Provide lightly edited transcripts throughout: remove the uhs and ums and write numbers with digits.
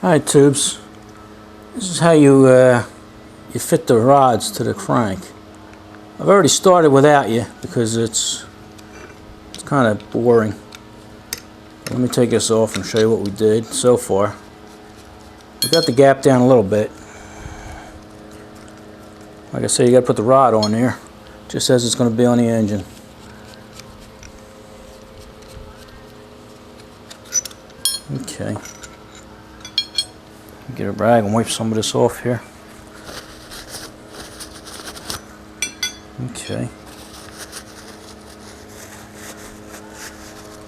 Alright, tubes, this is how you fit the rods to the crank. I've already started without you because it's kind of boring. Let me take this off and show you what we did so far. We got the gap down a little bit. Like I said, you got to put the rod on there, just as it's going to be on the engine. Okay. Get a rag and wipe some of this off here. Okay.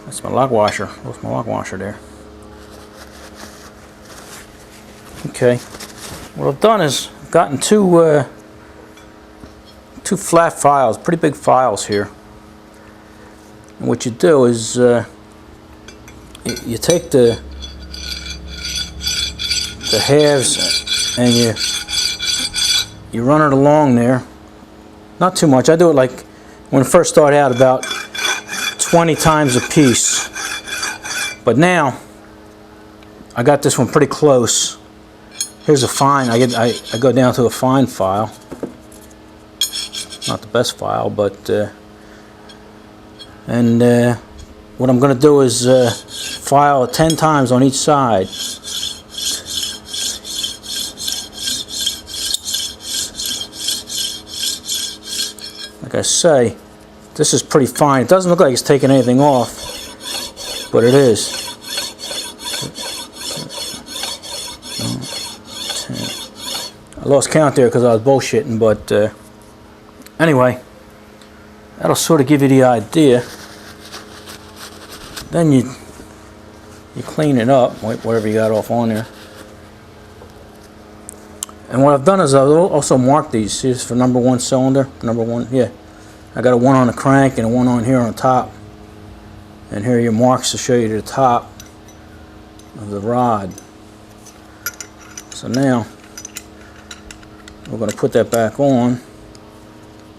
That's my lock washer. Lost my lock washer there. Okay. What I've done is gotten two flat files, pretty big files here. And what you do is you take the halves and you run it along there. Not too much. I do it like when it first started out about 20 times a piece. But now I got this one pretty close. Here's a fine. I go down to a fine file. Not the best file, but what I'm going to do is file 10 times on each side. Like I say, this is pretty fine. It doesn't look like it's taking anything off, but it is. I lost count there because I was bullshitting, but anyway, that'll sort of give you the idea. Then you clean it up, wipe whatever you got off on there. And what I've done is I've also marked these. See, this is for number 1 cylinder, number 1. Yeah, I got a 1 on the crank and a 1 on here on top. And here are your marks to show you the top of the rod. So now we're going to put that back on.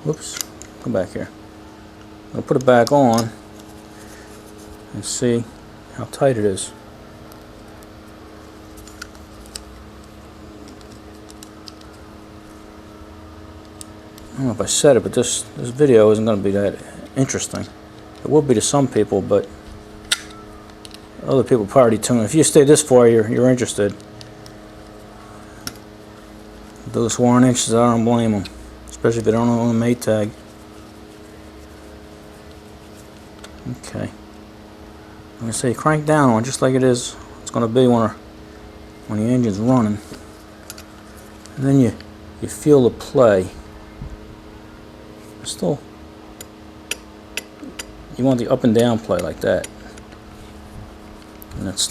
Whoops, come back here. I'm going to put it back on and see how tight it is. I don't know if I said it, but this video isn't going to be that interesting. It will be to some people, but other people probably tune in. If you stay this far, you're interested. Those 1 inches, I don't blame them, especially if they don't own a Maytag. Okay. I'm going to say crank down on just like it is. It's going to be when the engine's running. And then you feel the play. Still, you want the up and down play like that, and it's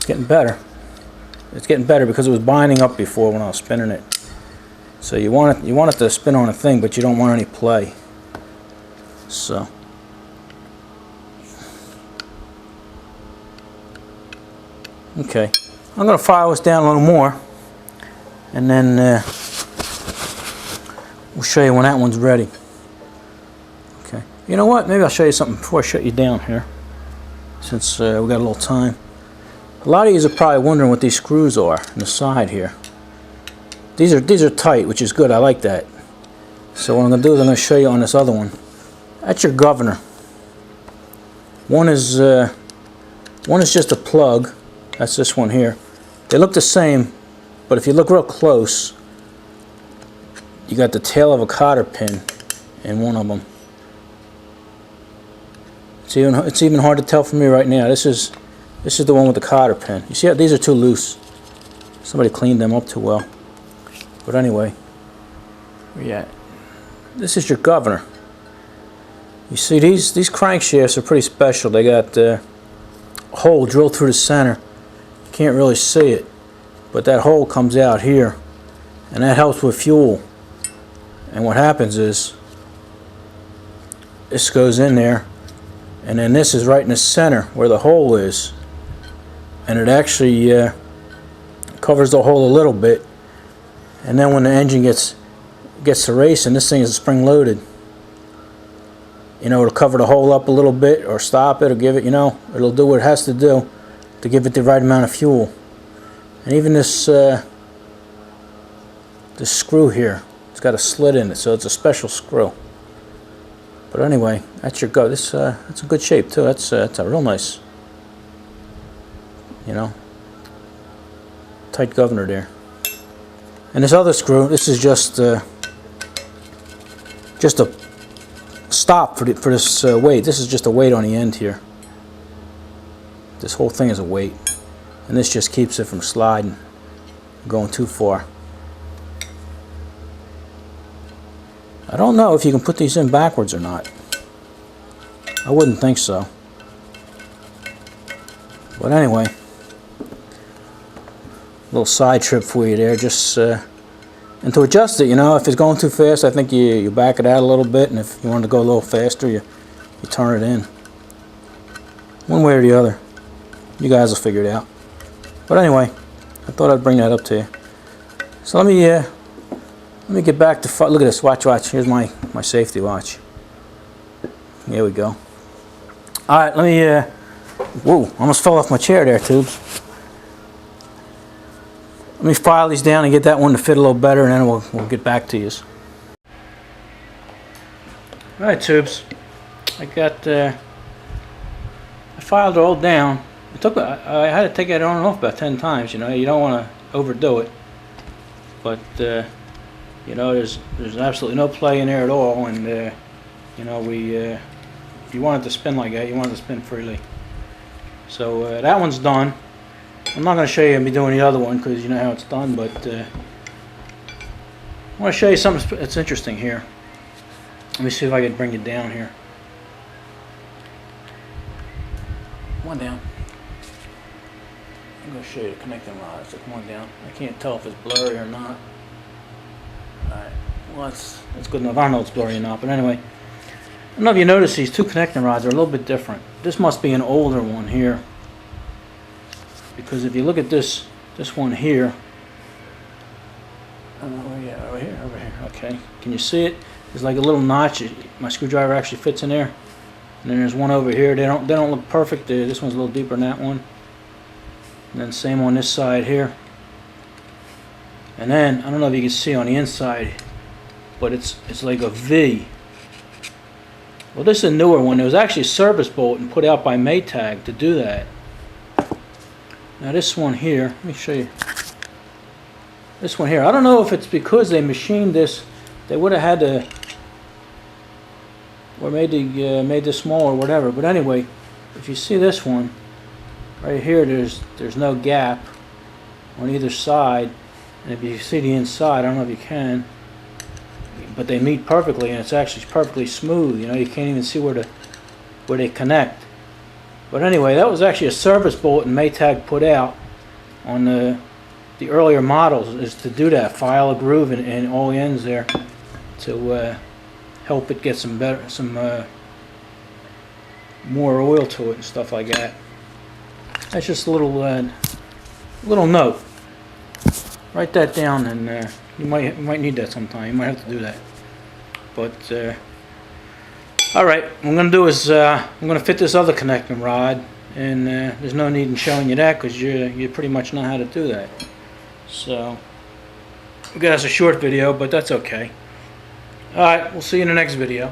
getting better. It's getting better because it was binding up before when I was spinning it. So you want it to spin on a thing, but you don't want any play. So okay, I'm going to file this down a little more, and then we'll show you when that one's ready. Okay. You know what? Maybe I'll show you something before I shut you down here, since we got a little time. A lot of you are probably wondering what these screws are on the side here. These are tight, which is good. I like that. So what I'm going to do is I'm going to show you on this other one. That's your governor. One is just a plug. That's this one here. They look the same, but if you look real close, you got the tail of a cotter pin in one of them. It's even hard to tell from me right now. This is the one with the cotter pin. You see how these are too loose. Somebody cleaned them up too well. But anyway, yeah, this is your governor. You see, these crankshafts are pretty special. They got a hole drilled through the center. You can't really see it, but that hole comes out here, and that helps with fuel. And what happens is this goes in there, and then this is right in the center where the hole is, and it actually covers the hole a little bit. And then when the engine gets to racing, this thing is spring loaded. You know, it'll cover the hole up a little bit or stop it or give it, you know, it'll do what it has to do. to give it the right amount of fuel. And even this this screw here, it's got a slit in it, so it's a special screw. But anyway, that's your go. This that's a good shape too. That's a real nice, you know, tight governor there. And this other screw, this is just a stop for this weight. This is just a weight on the end here. This whole thing is a weight, and this just keeps it from sliding, going too far. I don't know if you can put these in backwards or not. I wouldn't think so. But anyway, a little side trip for you there. Just and to adjust it, you know, if it's going too fast, I think you back it out a little bit, and if you want to go a little faster, you turn it in. One way or the other. You guys will figure it out. But anyway, I thought I'd bring that up to you. So let me get back to, look at this, watch. Here's my safety watch. Here we go. Alright, let me, whoa, almost fell off my chair there, Tubes. Let me file these down and get that one to fit a little better, and then we'll get back to you. Alright, Tubes. I filed it all down. I had to take it on and off about 10 times, you know. You don't want to overdo it. But, you know, there's absolutely no play in there at all, and you know, if you want it to spin like that, you want it to spin freely. So that one's done. I'm not going to show you me doing the other one because you know how it's done, but I want to show you something that's interesting here. Let me see if I can bring it down here. One down. I'm going to show you the connecting rod. So come on down. I can't tell if it's blurry or not. Alright, well that's good enough. I don't know if it's blurry or not, but anyway. I don't know if you notice these two connecting rods are a little bit different. This must be an older one here. Because if you look at this one here. Yeah, over here, okay. Can you see it? There's like a little notch. My screwdriver actually fits in there. And then there's one over here. They don't look perfect. This one's a little deeper than that one. And then same on this side here. And then I don't know if you can see on the inside, but it's like a V. Well, this is a newer one. There was actually a service bulletin put out by Maytag to do that. Now this one here, let me show you. This one here, I don't know if it's because they machined this. They would have had to, or made this small or whatever. But anyway, if you see this one right here, there's no gap on either side. And if you see the inside, I don't know if you can, but they meet perfectly, and it's actually perfectly smooth. You know, you can't even see where they connect. But anyway, that was actually a service bulletin Maytag put out on the earlier models, is to do that, file a groove in all the ends there to help it get some more oil to it and stuff like that. That's just a little note. Write that down, and you might need that sometime. You might have to do that. But all right, what I'm going to do is I'm going to fit this other connecting rod, and there's no need in showing you that because you pretty much know how to do that. So we got us a short video, but that's okay. All right, we'll see you in the next video.